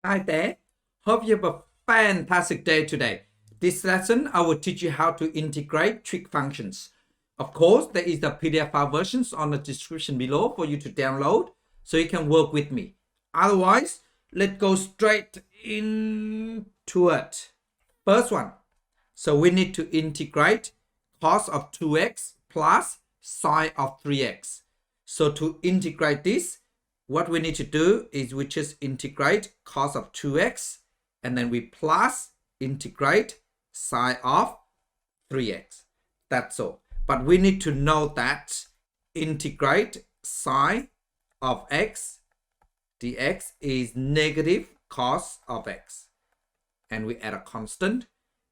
Hi there. Hope you have a fantastic day today. This lesson, I will teach you how to integrate trig functions. Of course, there is the PDF file versions on the description below for you to download so you can work with me. Otherwise, let's go straight into it. First one. So we need to integrate cos of 2x plus sine of 3x. So to integrate this, what we need to do is we just integrate cos of 2x and then we plus integrate sine of 3x. That's all. But we need to know that integrate sine of x dx is negative cos of x. And we add a constant.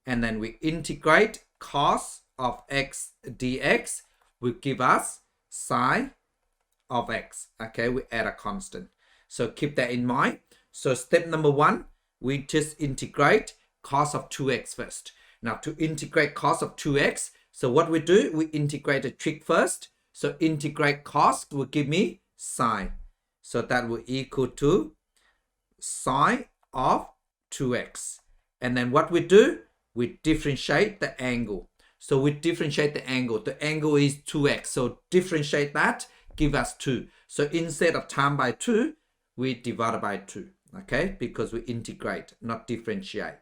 And then we integrate cos of x dx will give us sine of x. Okay, we add a constant. So keep that in mind. So step number one, we just integrate cos of 2x first. Now to integrate cos of 2x, so what we do, we integrate the trig first. So integrate cos will give me sine. So that will equal to sine of 2x. And then what we do, we differentiate the angle. So we differentiate the angle. The angle is 2x. So differentiate that, give us 2. So instead of times by 2, we divide by 2. Okay, because we integrate, not differentiate.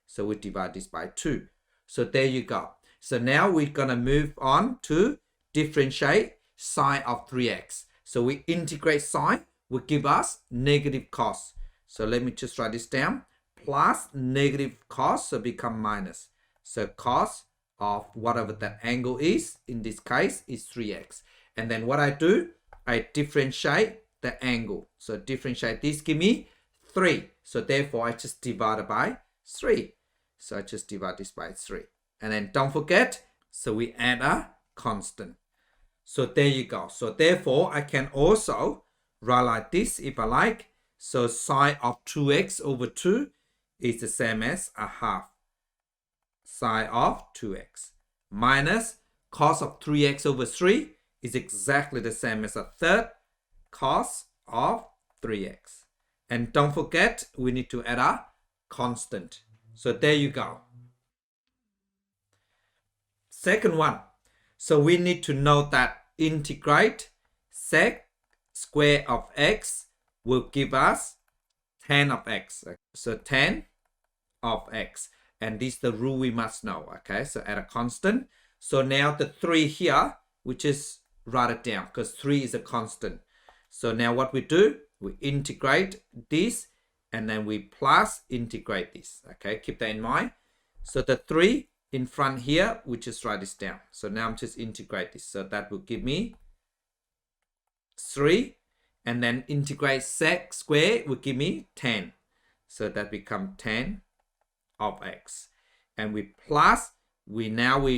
So we divide this by 2. So there you go. So now we're going to move on to differentiate sine of 3x. So we integrate sine will give us negative cos. So let me just write this down. Plus negative cos, so become minus. So cos of whatever that angle is, in this case, is 3x. And then what I do, I differentiate the angle. So differentiate this, give me 3. So therefore, I just divide it by 3. So I just divide this by 3. And then don't forget, so we add a constant. So there you go. So therefore, I can also write like this if I like. So sine of 2x over 2 is the same as a half sine of 2x minus cos of 3x over 3 is exactly the same as a third cos of 3x. And don't forget, we need to add a constant. So there you go. Second one. So we need to know that integrate sec square of x will give us tan of x. So tan of x. And this is the rule we must know. Okay, so add a constant. So now the 3 here, we just write it down because 3 is a constant. So now what we do, we integrate this and then we plus integrate this. Okay, keep that in mind. So the 3 in front here, we just write this down. So now I'm just integrate this. So that will give me 3. And then integrate sec square will give me 10. So that becomes 10 of x. And we plus, we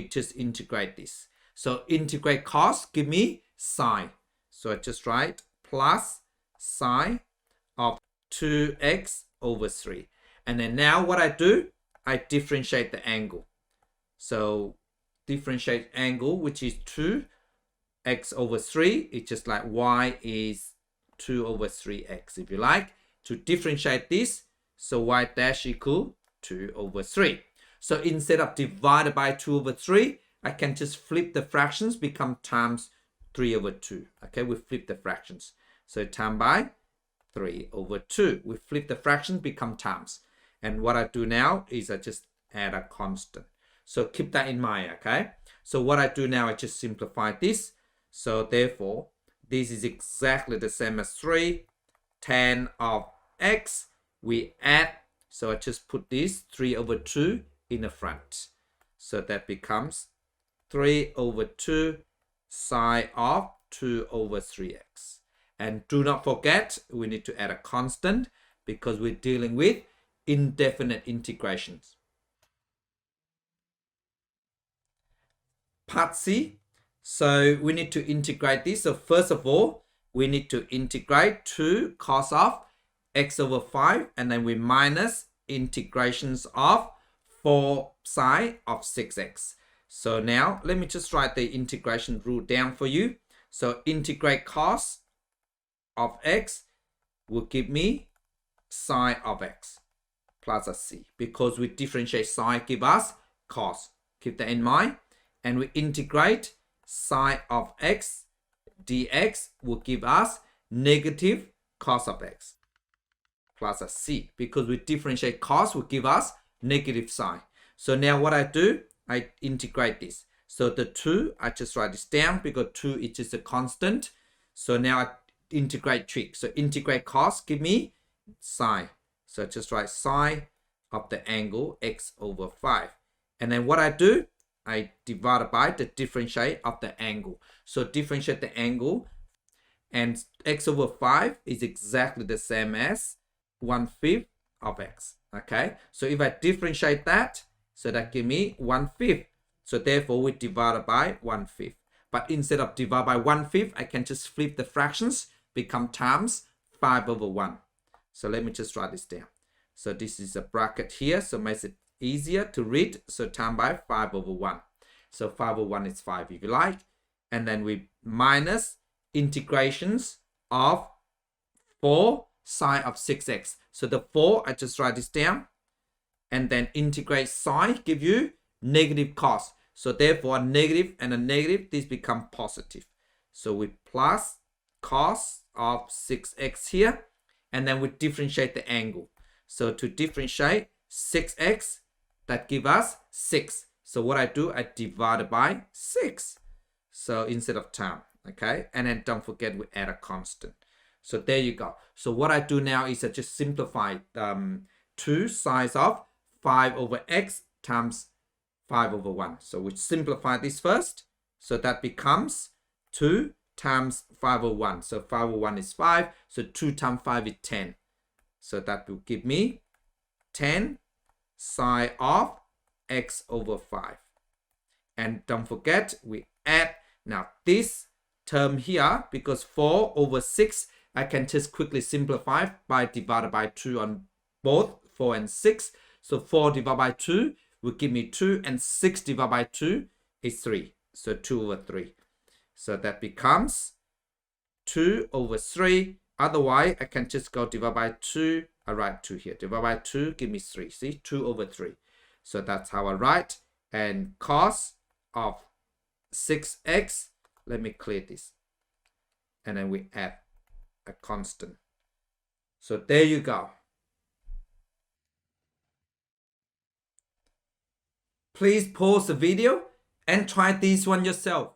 just integrate this. So integrate cos, give me sine. So I just write plus sine of 2x over 3. And then now what I do, I differentiate the angle. So differentiate angle, which is 2x over 3. It's just like y is 2 over 3x, if you like. To differentiate this, so y dash equal 2 over 3. So instead of divided by 2 over 3, I can just flip the fractions, become times 3 over 2. Okay, we flip the fractions. So times by 3 over 2. We flip the fractions, become times. And what I do now is I just add a constant. So keep that in mind, okay? So what I do now, I just simplify this. So therefore, this is exactly the same as 3 tan of x. We add, so I just put this 3 over 2 in the front. So that becomes 3 over 2 sine of 2 over 3x. And do not forget, we need to add a constant because we're dealing with indefinite integrations. Part C. So we need to integrate this. So first of all, we need to integrate 2 cos of x over 5. And then we minus integrations of 4 sine of 6x. So now let me just write the integration rule down for you. So integrate cos of x will give me sine of x plus a c, because we differentiate sine give us cos. Keep that in mind. And we integrate sine of x dx will give us negative cos of x plus a c, because we differentiate cos will give us negative sine. So now what I do, I integrate this. So the 2, I just write this down because 2 is just a constant. So now I integrate trig. So integrate cos, give me sine. So I just write sine of the angle x over 5. And then what I do, I divide by the differentiate of the angle. So differentiate the angle, and x over 5 is exactly the same as 1/5 of x. Okay, so if I differentiate that, so that give me 1/5. So therefore we divide by 1/5. But instead of divide by 1/5, I can just flip the fractions, become times 5 over 1. So let me just write this down. So this is a bracket here, so makes it easier to read. So times by 5 over 1. So 5 over 1 is 5 if you like. And then we minus integrations of 4 sine of 6x. So the 4, I just write this down. And then integrate sine, give you negative cos. So therefore a negative and a negative, this become positive. So we plus cos of 6x here. And then we differentiate the angle. So to differentiate 6x, that give us 6. So what I do, I divide by 6. So instead of time, okay? And then don't forget we add a constant. So there you go. So what I do now is I just simplify 2 sine of 5 over x times 5 over 1. So we simplify this first. So that becomes 2 times 5 over 1. So 5 over 1 is 5. So 2 times 5 is 10. So that will give me 10 sine of x over 5. And don't forget, we add now this term here, because 4 over 6, I can just quickly simplify by divided by 2 on both 4 and 6. So 4 divided by 2 will give me 2, and 6 divided by 2 is 3. So 2 over 3. So that becomes 2 over 3. Otherwise, I can just go divide by 2. I write 2 here. Divide by 2, give me 3. See, 2 over 3. So that's how I write. And cos of 6x, let me clear this. And then we add a constant. So there you go. Please pause the video and try this one yourself.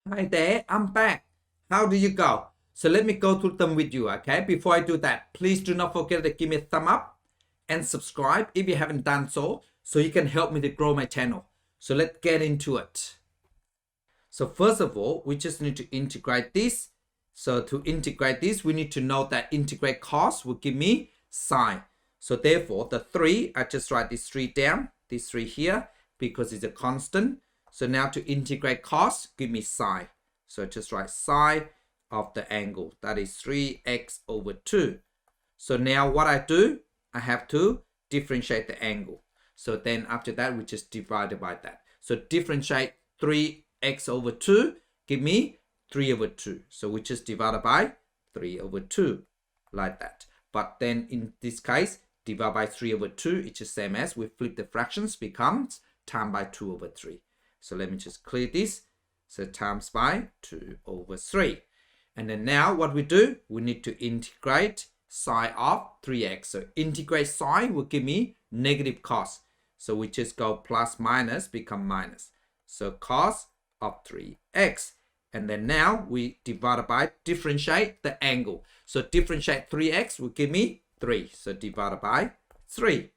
Hi there, I'm back. How do you go? So let me go through them with you, okay? Before I do that, please do not forget to give me a thumb up and subscribe if you haven't done so you can help me to grow my channel. So let's get into it. So first of all, we just need to integrate this. So to integrate this, we need to know that integrate cos will give me sine. So therefore, the 3, I just write this 3 down, this 3 here, because it's a constant. So now to integrate cos, give me sine. So just write sine of the angle. That is 3x over 2. So now what I do, I have to differentiate the angle. So then after that, we just divide by that. So differentiate 3x over 2, give me 3 over 2. So we just divide by 3 over 2, like that. But then in this case, divide by 3 over 2, it's the same as we flip the fractions, becomes times by 2 over 3. So let me just clear this. So times by 2 over 3. And then now what we do, we need to integrate sine of 3x. So integrate sine will give me negative cos. So we just go plus minus, become minus. So cos of 3x. And then now we divide by differentiate the angle. So differentiate 3x will give me 3. So divide by 3.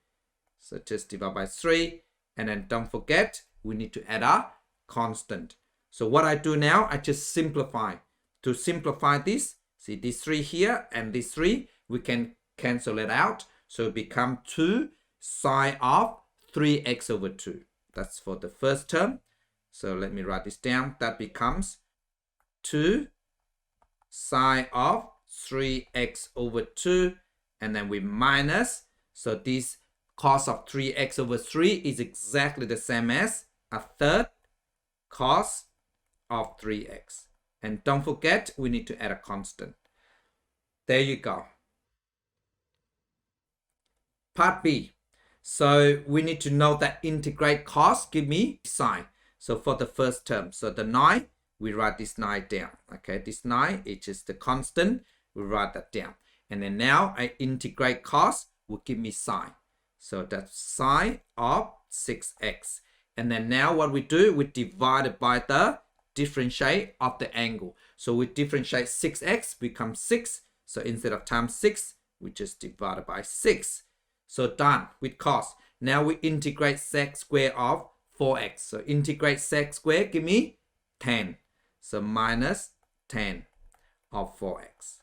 So just divide by 3. And then don't forget, we need to add a constant. So what I do now, I just simplify. To simplify this, see this 3 here and this 3, we can cancel it out. So it become 2 sine of 3x over 2. That's for the first term. So let me write this down. That becomes 2 sine of 3x over 2. And then we minus. So this cos of 3x over 3 is exactly the same as a third cos of 3x. And don't forget, we need to add a constant. There you go. Part B. So we need to know that integrate cos give me sine. So for the first term, so the 9, we write this 9 down. Okay, this 9 is just the constant. We write that down. And then now I integrate cos will give me sine. So that's sine of 6x. And then now what we do, we divide it by the differentiate of the angle. So we differentiate 6x becomes 6. So instead of times 6, we just divide it by 6. So done with cos. Now we integrate sec square of 4x. So integrate sec square give me 10. So minus 10 of 4x.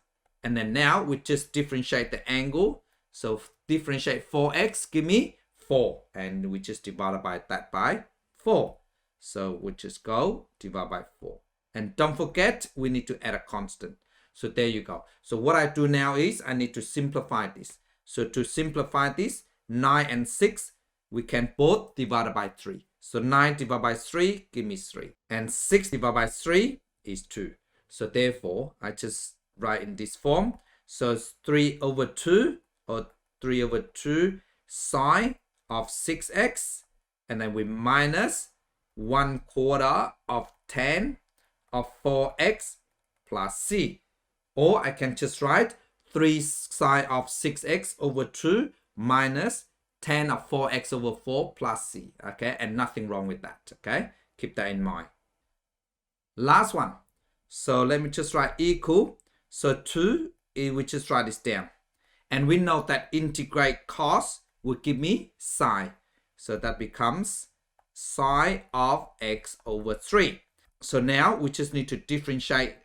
And then now we just differentiate the angle. So differentiate 4x give me 4. And we just divide that by 4. So we just go divide by 4. And don't forget, we need to add a constant. So there you go. So what I do now is I need to simplify this. So to simplify this, 9 and 6, we can both divide by 3. So 9 divided by 3, give me 3. And 6 divided by 3 is 2. So therefore, I just write in this form. So it's 3 over 2, or 3 over 2 sine of 6x. And then we minus 1/4 of 10 of 4x plus c. Or I can just write 3 sine of 6x over 2 minus 10 of 4x over 4 plus c. Okay, and nothing wrong with that. Okay, keep that in mind. Last one. So let me just write equal. So 2, we just write this down. And we know that integrate cos will give me sine. So that becomes sine of x over 3. So now we just need to differentiate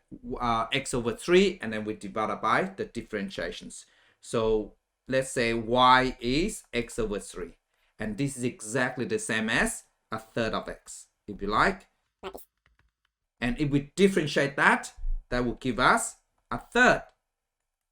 x over 3 and then we divide it by the differentiations. So let's say y is x over 3. And this is exactly the same as a third of x, if you like. And if we differentiate that, that will give us a third.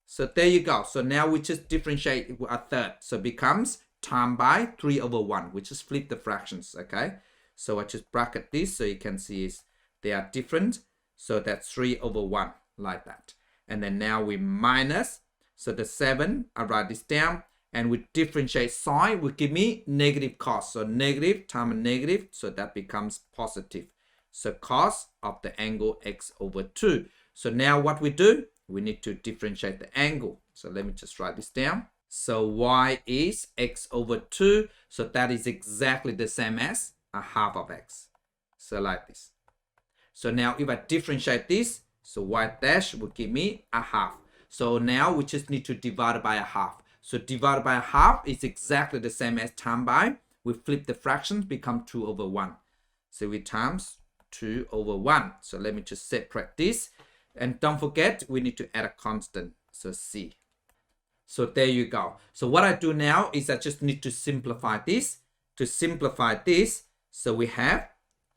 So there you go. So now we just differentiate a third. So it becomes times by 3 over 1. We just flip the fractions, okay? So I just bracket this so you can see is they are different. So that's 3 over 1, like that. And then now we minus. So the 7, I write this down. And we differentiate sine will give me negative cos. So negative times negative, so that becomes positive. So cos of the angle x over 2. So now what we do, we need to differentiate the angle. So let me just write this down. So y is x over 2. So that is exactly the same as a half of x. So like this. So now if I differentiate this, so y dash will give me a half. So now we just need to divide it by a half. So divided by a half is exactly the same as times by. We flip the fractions, become 2 over 1. So we times 2 over 1. So let me just separate this. And don't forget, we need to add a constant. So c. So there you go. So what I do now is I just need to simplify this. To simplify this, so we have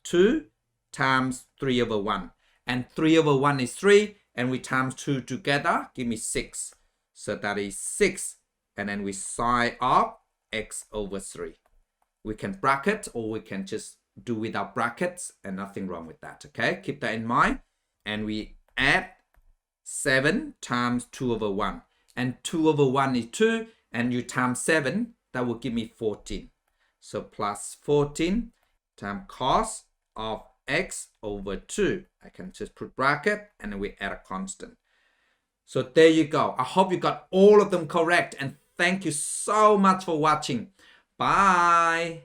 2 times 3 over 1. And 3 over 1 is 3. And we times 2 together, give me 6. So that is 6. And then we sine of x over 3. We can bracket or we can just do without brackets and nothing wrong with that. Okay, keep that in mind. And we add 7 times 2 over 1. And 2 over 1 is 2. And you times 7, that will give me 14. So plus 14 times cos of x over 2. I can just put bracket and then we add a constant. So there you go. I hope you got all of them correct. And thank you so much for watching. Bye.